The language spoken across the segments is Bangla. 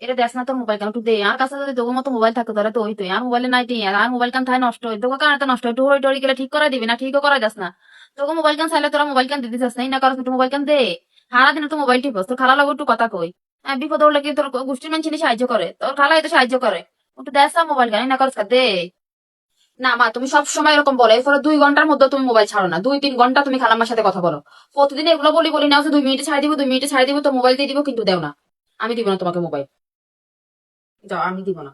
এটা দেখ না তোর মোবাইল কেন একটু দে, আর কাছে যদি তোর মতো মোবাইল থাকতো তাহলে তো হইতো, আর মোবাইলে নাই দিয়ে আর মোবাইল কান থাই নষ্ট হয়, তোকে কারণে তো নষ্ট হয়, একটু হই টরি গেলে ঠিক করাই দিবি না, ঠিকও করাই যাস না। তোকে মোবাইল কান চাইলে তোরা মোবাইল কান দিতে চাস না, এই না করস, একটু মোবাইল কান দে। সারাদিন তো মোবাইল টিপস, তোর খালা লাগো একটু কথা কই। বিপদ হলে কি তোর গোষ্ঠীর মানুষ সাহায্য করে, তোর খালা এতো সাহায্য করে, একটু দেখ না মোবাইল কান, এই না করস দে। না মা, তুমি সব সময় এরকম বলো, এরপরে 2 ঘন্টার মধ্যে তুমি মোবাইল ছাড়ো না, 2-3 ঘন্টা তুমি খালাম্মার সাথে কথা বলো। প্রতিদিন এগুলো বলি বলি না, 2 মিনিটে ছাড়ি দিব, 2 মিনিটে ছাড়ি দিব, তো মোবাইল দিয়ে দিব, কিন্তু দেও না। আমি দিব না তোমাকে মোবাইল, যাও, আমি দিব না।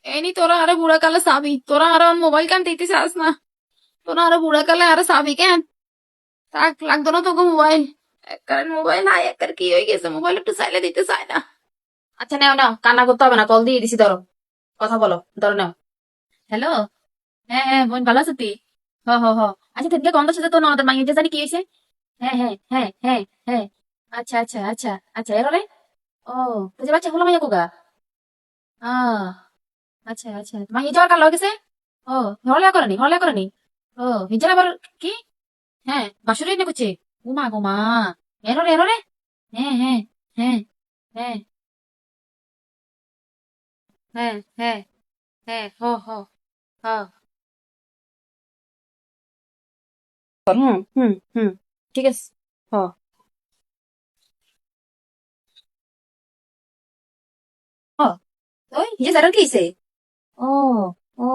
এনি তোরা আরে বুড়া কালে চাবি, তোরা আরো মোবাইল কান দিতে চাস না, তোরা আরো বুড়া কালে আরো চাবি কেন? থাক, লাগতো না তোকে মোবাইল। একবার মোবাইল নাই, একবার কি হয়ে গেছে, মোবাইল একটু চাইলে দিতে চায় না। আচ্ছা নাও নাও, কান্না করতে হবে না, কল দিয়ে দিছি, ধরো, কথা বলো, ধরো নাও। হ্যালো। হ্যাঁ হ্যাঁ বোন, ভালো আছো তুই? হ হ হ। আচ্ছা থেকে গন্ধ সাথে তো ননদের মাইয়ে জানি কি হয়েছে? হ্যাঁ হ্যাঁ হ্যাঁ হ্যাঁ হ্যাঁ। আচ্ছা আচ্ছা আচ্ছা আচ্ছা, এরলে। ও, তো যে বাচ্চা হলো মাইয়া কোগা? আহ, আচ্ছা আচ্ছা, মাইয়া যাওয়ার কাল হয়ে গেছে। ও, হরলা করেনি, হরলা করেনি। ও, হিজার আবার কি? হ্যাঁ, বাসুরি এনে করছে। উমা গো মা, এরলে এরলে। হ্যাঁ হ্যাঁ হ্যাঁ হ্যাঁ হ্যাঁ হ্যাঁ হ্যাঁ, হো হো, হ। হুম হুম হুম, ঠিক আছে। হ। হ, ওই হিজা জারার কি হইছে? ও ও